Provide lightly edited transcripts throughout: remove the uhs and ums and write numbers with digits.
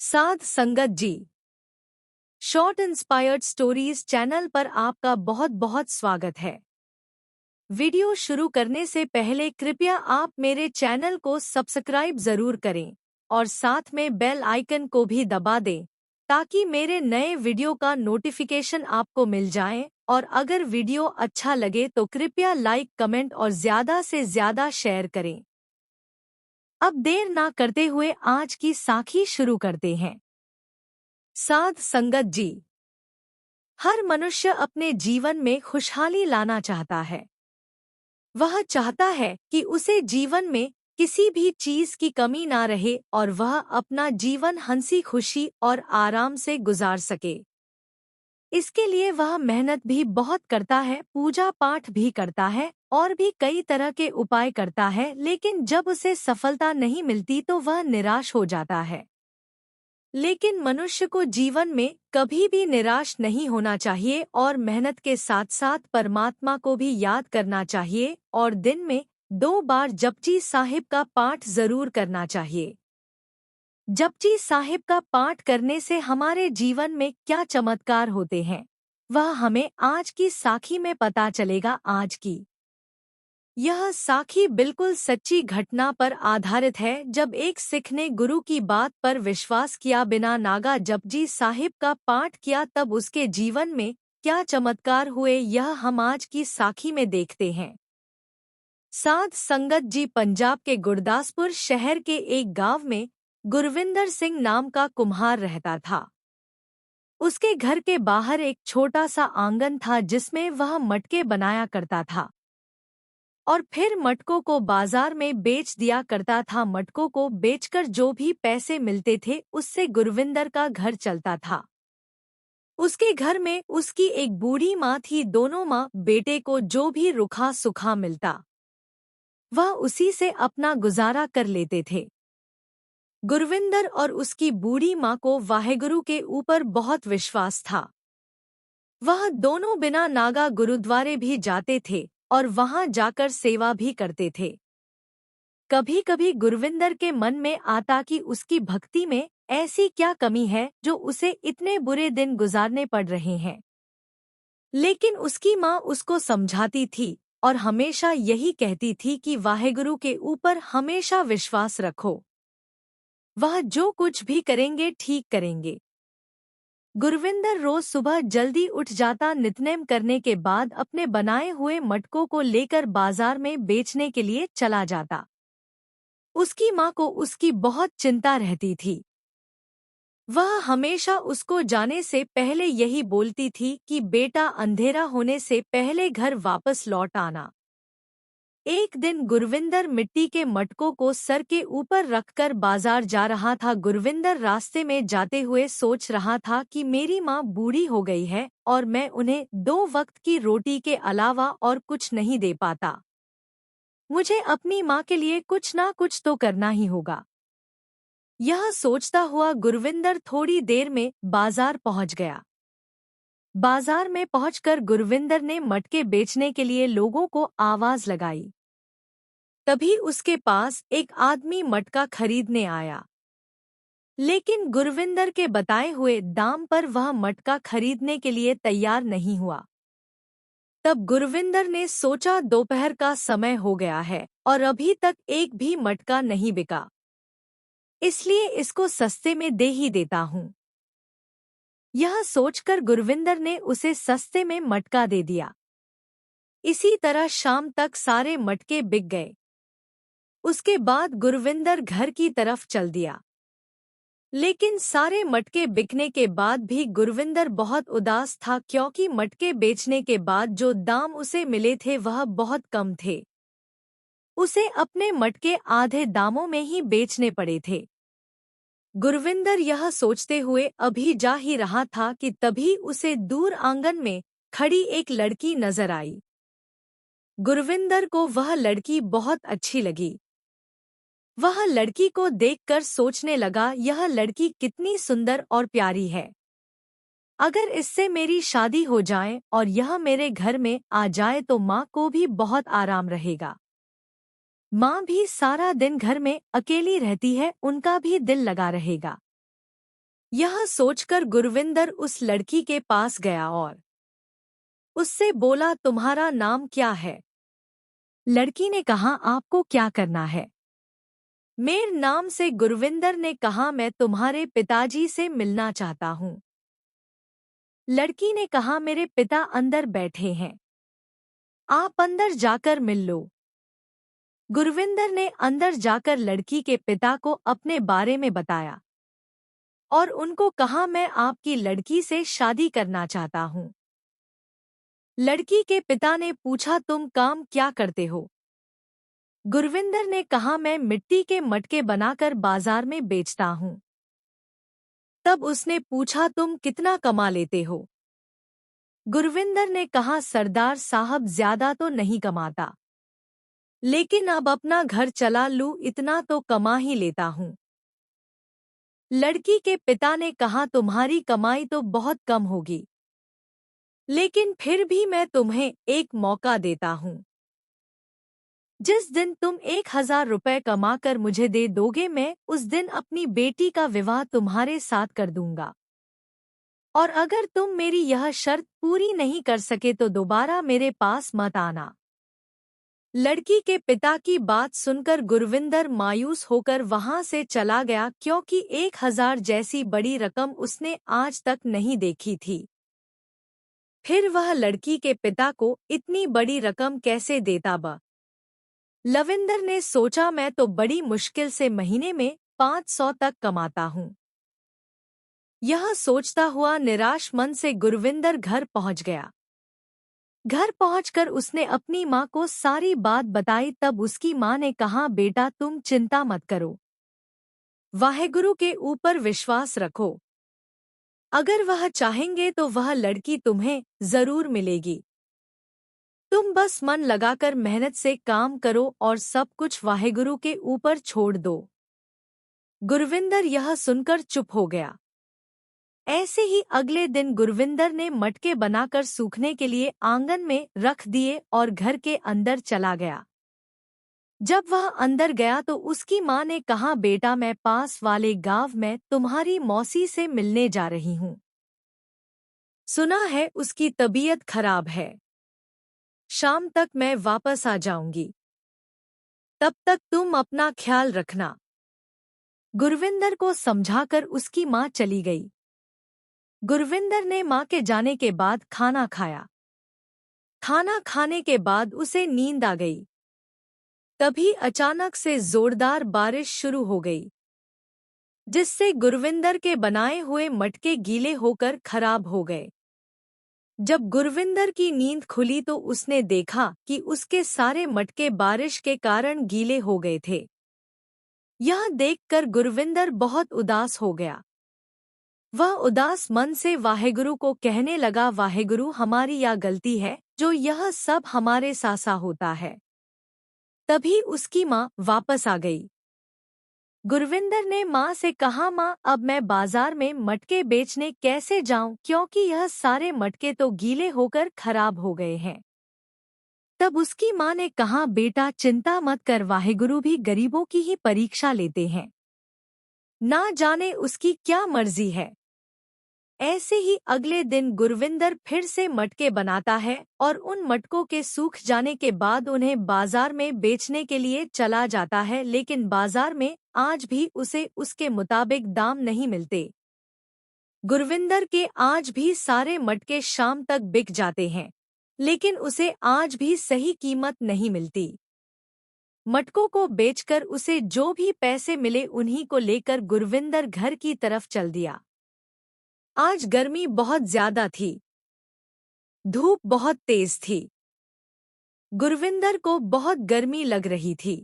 साध संगत जी। Short inspired stories channel पर आपका बहुत बहुत स्वागत है। वीडियो शुरू करने से पहले कृपया आप मेरे चैनल को सब्सक्राइब जरूर करें और साथ में बेल आइकन को भी दबा दें ताकि मेरे नए वीडियो का नोटिफिकेशन आपको मिल जाए। और अगर वीडियो अच्छा लगे तो कृपया लाइक, कमेंट और ज़्यादा से ज़्यादा शेयर करें। अब देर ना करते हुए आज की साखी शुरू करते हैं। साध संगत जी। हर मनुष्य अपने जीवन में खुशहाली लाना चाहता है। वह चाहता है कि उसे जीवन में किसी भी चीज की कमी ना रहे और वह अपना जीवन हंसी खुशी और आराम से गुजार सके। इसके लिए वह मेहनत भी बहुत करता है, पूजा पाठ भी करता है और भी कई तरह के उपाय करता है, लेकिन जब उसे सफलता नहीं मिलती तो वह निराश हो जाता है। लेकिन मनुष्य को जीवन में कभी भी निराश नहीं होना चाहिए और मेहनत के साथ साथ परमात्मा को भी याद करना चाहिए और दिन में 2 बार जपजी साहिब का पाठ जरूर करना चाहिए। जपजी साहिब का पाठ करने से हमारे जीवन में क्या चमत्कार होते हैं वह हमें आज की साखी में पता चलेगा। आज की यह साखी बिल्कुल सच्ची घटना पर आधारित है। जब एक सिख ने गुरु की बात पर विश्वास किया, बिना नागा जपजी साहिब का पाठ किया, तब उसके जीवन में क्या चमत्कार हुए यह हम आज की साखी में देखते हैं। साध संगत जी। पंजाब के गुरदासपुर शहर के एक गांव में गुरविंदर सिंह नाम का कुम्हार रहता था। उसके घर के बाहर एक छोटा सा आंगन था जिसमें वह मटके बनाया करता था और फिर मटकों को बाजार में बेच दिया करता था। मटकों को बेचकर जो भी पैसे मिलते थे उससे गुरविंदर का घर चलता था। उसके घर में उसकी एक बूढ़ी माँ थी। दोनों माँ बेटे को जो भी रुखा सुखा मिलता वह उसी से अपना गुजारा कर लेते थे। गुरविंदर और उसकी बूढ़ी माँ को वाहेगुरु के ऊपर बहुत विश्वास था। वह दोनों बिना नागा गुरुद्वारे भी जाते थे और वहां जाकर सेवा भी करते थे। कभी कभी गुरविंदर के मन में आता कि उसकी भक्ति में ऐसी क्या कमी है जो उसे इतने बुरे दिन गुजारने पड़ रहे हैं। लेकिन उसकी माँ उसको समझाती थी और हमेशा यही कहती थी कि वाहेगुरु के ऊपर हमेशा विश्वास रखो, वह जो कुछ भी करेंगे ठीक करेंगे। गुरविंदर रोज सुबह जल्दी उठ जाता। नित्नेम करने के बाद अपने बनाए हुए मटकों को लेकर बाजार में बेचने के लिए चला जाता। उसकी माँ को उसकी बहुत चिंता रहती थी। वह हमेशा उसको जाने से पहले यही बोलती थी कि बेटा, अंधेरा होने से पहले घर वापस लौट आना। एक दिन गुरविंदर मिट्टी के मटकों को सर के ऊपर रखकर बाजार जा रहा था। गुरविंदर रास्ते में जाते हुए सोच रहा था कि मेरी माँ बूढ़ी हो गई है और मैं उन्हें 2 वक्त की रोटी के अलावा और कुछ नहीं दे पाता। मुझे अपनी माँ के लिए कुछ ना कुछ तो करना ही होगा। यह सोचता हुआ गुरविंदर थोड़ी देर में बाजार पहुंच गया। बाजार में पहुंचकर गुरविंदर ने मटके बेचने के लिए लोगों को आवाज लगाई। तभी उसके पास एक आदमी मटका खरीदने आया, लेकिन गुरविंदर के बताए हुए दाम पर वह मटका खरीदने के लिए तैयार नहीं हुआ। तब गुरविंदर ने सोचा, दोपहर का समय हो गया है और अभी तक एक भी मटका नहीं बिका, इसलिए इसको सस्ते में दे ही देता हूँ। यह सोचकर गुरविंदर ने उसे सस्ते में मटका दे दिया। इसी तरह शाम तक सारे मटके बिक गए। उसके बाद गुरविंदर घर की तरफ चल दिया, लेकिन सारे मटके बिकने के बाद भी गुरविंदर बहुत उदास था, क्योंकि मटके बेचने के बाद जो दाम उसे मिले थे वह बहुत कम थे। उसे अपने मटके आधे दामों में ही बेचने पड़े थे। गुरविंदर यह सोचते हुए अभी जा ही रहा था कि तभी उसे दूर आंगन में खड़ी एक लड़की नजर आई। गुरविंदर को वह लड़की बहुत अच्छी लगी। वह लड़की को देखकर सोचने लगा, यह लड़की कितनी सुंदर और प्यारी है। अगर इससे मेरी शादी हो जाए और यह मेरे घर में आ जाए तो माँ को भी बहुत आराम रहेगा। माँ भी सारा दिन घर में अकेली रहती है, उनका भी दिल लगा रहेगा। यह सोचकर गुरविंदर उस लड़की के पास गया और उससे बोला, तुम्हारा नाम क्या है? लड़की ने कहा, आपको क्या करना है? मेरे नाम से गुरविंदर ने कहा, मैं तुम्हारे पिताजी से मिलना चाहता हूँ। लड़की ने कहा, मेरे पिता अंदर बैठे हैं, आप अंदर जाकर मिल लो। गुरविंदर ने अंदर जाकर लड़की के पिता को अपने बारे में बताया और उनको कहा, मैं आपकी लड़की से शादी करना चाहता हूँ। लड़की के पिता ने पूछा, तुम काम क्या करते हो? गुरविंदर ने कहा, मैं मिट्टी के मटके बनाकर बाजार में बेचता हूँ। तब उसने पूछा, तुम कितना कमा लेते हो? गुरविंदर ने कहा, सरदार साहब ज्यादा तो नहीं कमाता, लेकिन अब अपना घर चला लूं इतना तो कमा ही लेता हूँ। लड़की के पिता ने कहा, तुम्हारी कमाई तो बहुत कम होगी, लेकिन फिर भी मैं तुम्हें एक मौका देता हूँ। जिस दिन तुम 1,000 रुपए कमाकर मुझे दे दोगे, मैं उस दिन अपनी बेटी का विवाह तुम्हारे साथ कर दूंगा। और अगर तुम मेरी यह शर्त पूरी नहीं कर सके तो दोबारा मेरे पास मत आना। लड़की के पिता की बात सुनकर गुरविंदर मायूस होकर वहां से चला गया, क्योंकि 1,000 जैसी बड़ी रकम उसने आज तक नहीं देखी थी। फिर वह लड़की के पिता को इतनी बड़ी रकम कैसे देता बा? लविंदर ने सोचा, मैं तो बड़ी मुश्किल से महीने में 500 तक कमाता हूँ। यह सोचता हुआ निराश मन से गुरविंदर घर पहुंच गया। घर पहुंचकर उसने अपनी माँ को सारी बात बताई। तब उसकी माँ ने कहा, बेटा तुम चिंता मत करो, वाहेगुरु के ऊपर विश्वास रखो, अगर वह चाहेंगे तो वह लड़की तुम्हें जरूर मिलेगी। तुम बस मन लगाकर मेहनत से काम करो और सब कुछ वाहेगुरु के ऊपर छोड़ दो। गुरविंदर यह सुनकर चुप हो गया। ऐसे ही अगले दिन गुरविंदर ने मटके बनाकर सूखने के लिए आंगन में रख दिए और घर के अंदर चला गया। जब वह अंदर गया तो उसकी माँ ने कहा, बेटा मैं पास वाले गांव में तुम्हारी मौसी से मिलने जा रही हूँ। सुना है उसकी तबीयत खराब है, शाम तक मैं वापस आ जाऊंगी, तब तक तुम अपना ख्याल रखना। गुरविंदर को समझाकर उसकी माँ चली गई। गुरविंदर ने माँ के जाने के बाद खाना खाया। खाना खाने के बाद उसे नींद आ गई। तभी अचानक से जोरदार बारिश शुरू हो गई, जिससे गुरविंदर के बनाए हुए मटके गीले होकर खराब हो गए। जब गुरविंदर की नींद खुली तो उसने देखा कि उसके सारे मटके बारिश के कारण गीले हो गए थे। यह देखकर गुरविंदर बहुत उदास हो गया। वह उदास मन से वाहेगुरु को कहने लगा, वाहेगुरु हमारी यह गलती है जो यह सब हमारे सासा होता है। तभी उसकी माँ वापस आ गई। गुरविंदर ने माँ से कहा, माँ अब मैं बाजार में मटके बेचने कैसे जाऊं, क्योंकि यह सारे मटके तो गीले होकर खराब हो गए हैं। तब उसकी माँ ने कहा, बेटा चिंता मत कर, वाहेगुरु भी गरीबों की ही परीक्षा लेते हैं, ना जाने उसकी क्या मर्जी है। ऐसे ही अगले दिन गुरविंदर फिर से मटके बनाता है और उन मटकों के सूख जाने के बाद उन्हें बाजार में बेचने के लिए चला जाता है, लेकिन बाजार में आज भी उसे उसके मुताबिक दाम नहीं मिलते। गुरविंदर के आज भी सारे मटके शाम तक बिक जाते हैं, लेकिन उसे आज भी सही कीमत नहीं मिलती। मटकों को बेचकर उसे जो भी पैसे मिले उन्हीं को लेकर गुरविंदर घर की तरफ चल दिया। आज गर्मी बहुत ज्यादा थी, धूप बहुत तेज थी। गुरविंदर को बहुत गर्मी लग रही थी।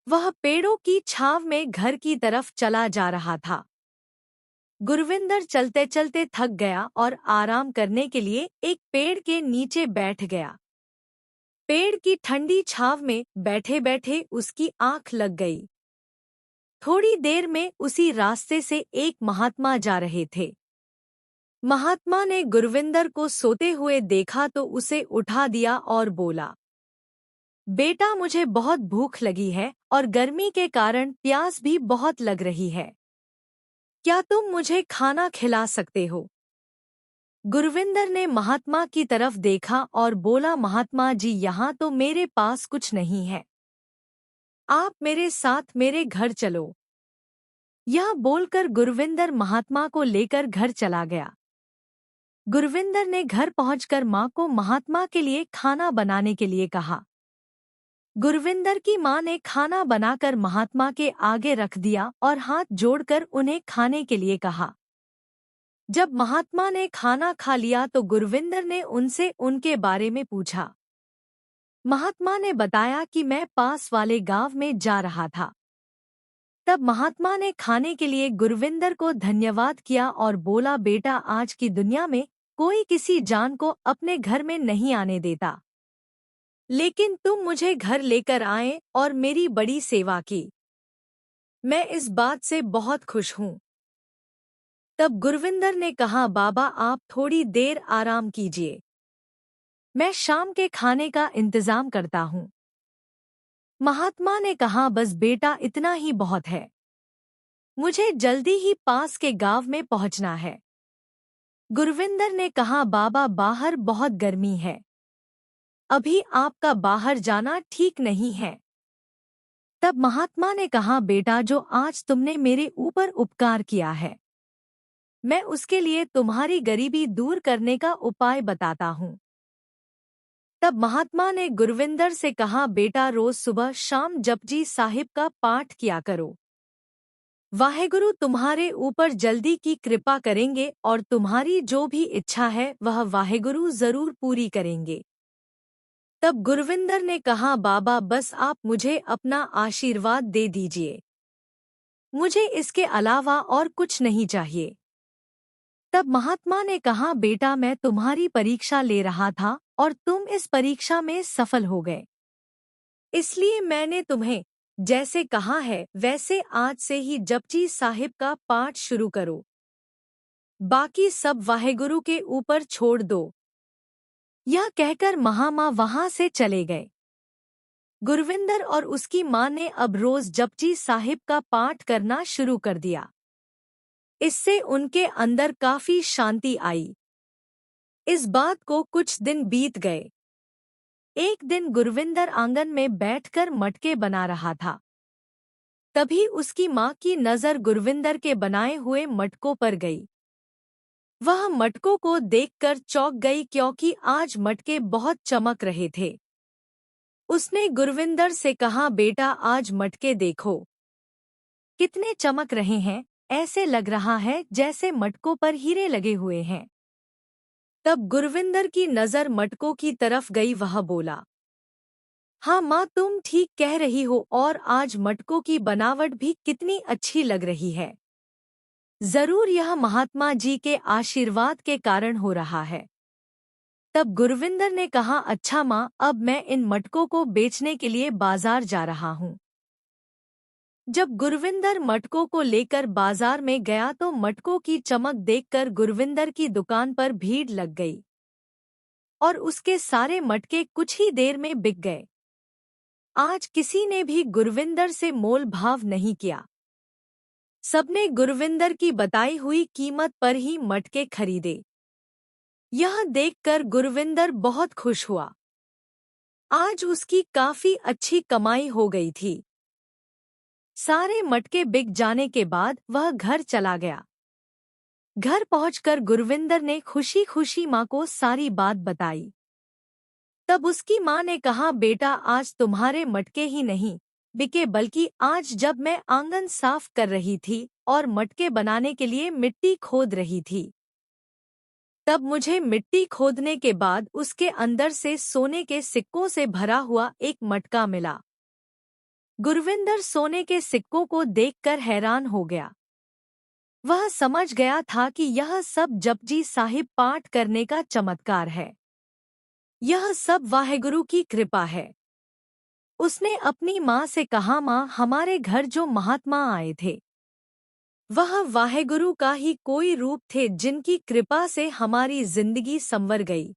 वह पेड़ों की छांव में घर की तरफ चला जा रहा था। गुरविंदर चलते चलते थक गया और आराम करने के लिए एक पेड़ के नीचे बैठ गया। पेड़ की ठंडी छांव में बैठे बैठे उसकी आंख लग गई। थोड़ी देर में उसी रास्ते से एक महात्मा जा रहे थे। महात्मा ने गुरविंदर को सोते हुए देखा तो उसे उठा दिया और बोला, बेटा मुझे बहुत भूख लगी है और गर्मी के कारण प्यास भी बहुत लग रही है। क्या तुम मुझे खाना खिला सकते हो? गुरविंदर ने महात्मा की तरफ देखा और बोला, महात्मा जी, यहाँ तो मेरे पास कुछ नहीं है। आप मेरे साथ मेरे घर चलो। यह बोलकर गुरविंदर महात्मा को लेकर घर चला गया। गुरविंदर ने घर पहुंचकर माँ को महात्मा के लिए खाना बनाने के लिए कहा। गुरविंदर की माँ ने खाना बनाकर महात्मा के आगे रख दिया और हाथ जोड़कर उन्हें खाने के लिए कहा। जब महात्मा ने खाना खा लिया तो गुरविंदर ने उनसे उनके बारे में पूछा। महात्मा ने बताया कि मैं पास वाले गांव में जा रहा था। तब महात्मा ने खाने के लिए गुरविंदर को धन्यवाद किया और बोला, बेटा, आज की दुनिया में कोई किसी जान को अपने घर में नहीं आने देता, लेकिन तुम मुझे घर लेकर आए और मेरी बड़ी सेवा की। मैं इस बात से बहुत खुश हूँ। तब गुरविंदर ने कहा, बाबा, आप थोड़ी देर आराम कीजिए, मैं शाम के खाने का इंतजाम करता हूँ। महात्मा ने कहा, बस बेटा, इतना ही बहुत है, मुझे जल्दी ही पास के गांव में पहुंचना है। गुरविंदर ने कहा, बाबा, बाहर बहुत गर्मी है, अभी आपका बाहर जाना ठीक नहीं है। तब महात्मा ने कहा, बेटा, जो आज तुमने मेरे ऊपर उपकार किया है, मैं उसके लिए तुम्हारी गरीबी दूर करने का उपाय बताता हूँ। तब महात्मा ने गुरविंदर से कहा, बेटा, रोज सुबह शाम जपजी साहिब का पाठ किया करो। वाहेगुरु तुम्हारे ऊपर जल्दी की कृपा करेंगे और तुम्हारी जो भी इच्छा है वह वाहेगुरु जरूर पूरी करेंगे। तब गुरविंदर ने कहा, बाबा, बस आप मुझे अपना आशीर्वाद दे दीजिए, मुझे इसके अलावा और कुछ नहीं चाहिए। तब महात्मा ने कहा, बेटा, मैं तुम्हारी परीक्षा ले रहा था और तुम इस परीक्षा में सफल हो गए, इसलिए मैंने तुम्हें जैसे कहा है वैसे आज से ही जपजी साहिब का पाठ शुरू करो, बाकी सब वाहेगुरु के ऊपर छोड़ दो। यह कहकर महामाँ वहां से चले गए। गुरविंदर और उसकी माँ ने अब रोज जपजी साहिब का पाठ करना शुरू कर दिया। इससे उनके अंदर काफी शांति आई। इस बात को कुछ दिन बीत गए। एक दिन गुरविंदर आंगन में बैठकर मटके बना रहा था। तभी उसकी माँ की नजर गुरविंदर के बनाए हुए मटकों पर गई। वह मटकों को देखकर चौंक गई क्योंकि आज मटके बहुत चमक रहे थे। उसने गुरविंदर से कहा, बेटा, आज मटके देखो, कितने चमक रहे हैं, ऐसे लग रहा है जैसे मटकों पर हीरे लगे हुए हैं। तब गुरविंदर की नजर मटकों की तरफ गई। वह बोला, हाँ माँ, तुम ठीक कह रही हो, और आज मटकों की बनावट भी कितनी अच्छी लग रही है। जरूर यह महात्मा जी के आशीर्वाद के कारण हो रहा है। तब गुरविंदर ने कहा, अच्छा माँ, अब मैं इन मटकों को बेचने के लिए बाजार जा रहा हूँ। जब गुरविंदर मटकों को लेकर बाजार में गया तो मटकों की चमक देखकर गुरविंदर की दुकान पर भीड़ लग गई और उसके सारे मटके कुछ ही देर में बिक गए। आज किसी ने भी गुरविंदर से मोल भाव नहीं किया। सबने गुरविंदर की बताई हुई कीमत पर ही मटके खरीदे। यह देखकर गुरविंदर बहुत खुश हुआ। आज उसकी काफी अच्छी कमाई हो गई थी। सारे मटके बिक जाने के बाद वह घर चला गया। घर पहुंचकर गुरविंदर ने खुशी खुशी माँ को सारी बात बताई। तब उसकी माँ ने कहा, बेटा, आज तुम्हारे मटके ही नहीं बिके, बल्कि आज जब मैं आंगन साफ कर रही थी और मटके बनाने के लिए मिट्टी खोद रही थी, तब मुझे मिट्टी खोदने के बाद उसके अंदर से सोने के सिक्कों से भरा हुआ एक मटका मिला। गुरविंदर सोने के सिक्कों को देखकर हैरान हो गया। वह समझ गया था कि यह सब जपजी साहिब पाठ करने का चमत्कार है। यह सब वाहेगुरु की कृपा है। उसने अपनी माँ से कहा, माँ, हमारे घर जो महात्मा आए थे वह वाहेगुरु का ही कोई रूप थे जिनकी कृपा से हमारी जिंदगी संवर गई।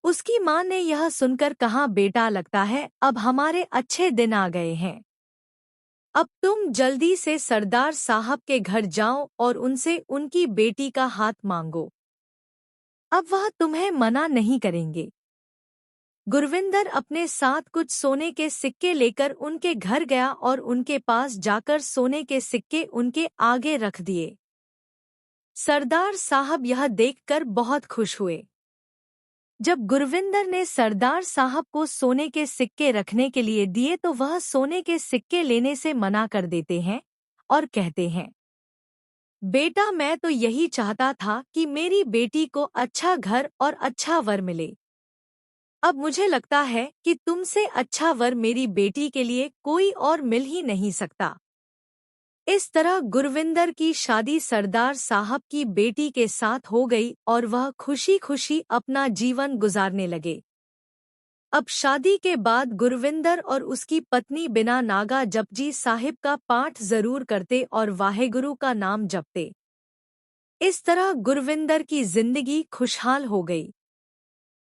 उसकी माँ ने यह सुनकर कहा, बेटा, लगता है अब हमारे अच्छे दिन आ गए हैं। अब तुम जल्दी से सरदार साहब के घर जाओ और उनसे उनकी बेटी का हाथ मांगो। अब वह तुम्हें मना नहीं करेंगे। गुरविंदर अपने साथ कुछ सोने के सिक्के लेकर उनके घर गया और उनके पास जाकर सोने के सिक्के उनके आगे रख दिए। सरदार साहब यह देखकर बहुत खुश हुए। जब गुरविंदर ने सरदार साहब को सोने के सिक्के रखने के लिए दिए तो वह सोने के सिक्के लेने से मना कर देते हैं और कहते हैं, बेटा मैं तो यही चाहता था कि मेरी बेटी को अच्छा घर और अच्छा वर मिले। अब मुझे लगता है कि तुमसे अच्छा वर मेरी बेटी के लिए कोई और मिल ही नहीं सकता। इस तरह गुरविंदर की शादी सरदार साहब की बेटी के साथ हो गई और वह खुशी खुशी अपना जीवन गुजारने लगे। अब शादी के बाद गुरविंदर और उसकी पत्नी बिना नागा जपजी साहिब का पाठ जरूर करते और वाहेगुरु का नाम जपते। इस तरह गुरविंदर की जिंदगी खुशहाल हो गई।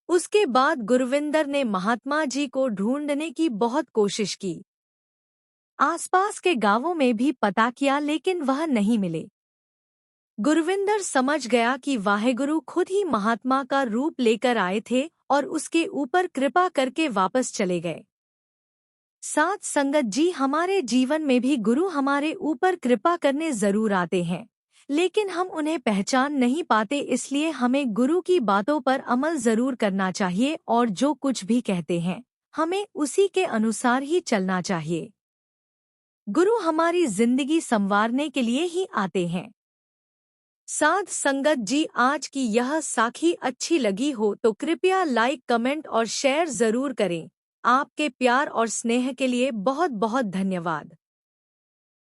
उसके बाद गुरविंदर ने महात्मा जी को ढूंढने की बहुत कोशिश की। आसपास के गांवों में भी पता किया लेकिन वह नहीं मिले। गुरविंदर समझ गया कि वाहेगुरु खुद ही महात्मा का रूप लेकर आए थे और उसके ऊपर कृपा करके वापस चले गए। साथ संगत जी, हमारे जीवन में भी गुरु हमारे ऊपर कृपा करने जरूर आते हैं, लेकिन हम उन्हें पहचान नहीं पाते। इसलिए हमें गुरु की बातों पर अमल जरूर करना चाहिए और जो कुछ भी कहते हैं हमें उसी के अनुसार ही चलना चाहिए। गुरु हमारी जिंदगी संवारने के लिए ही आते हैं। साध संगत जी, आज की यह साखी अच्छी लगी हो तो कृपया लाइक, कमेंट और शेयर जरूर करें। आपके प्यार और स्नेह के लिए बहुत बहुत धन्यवाद।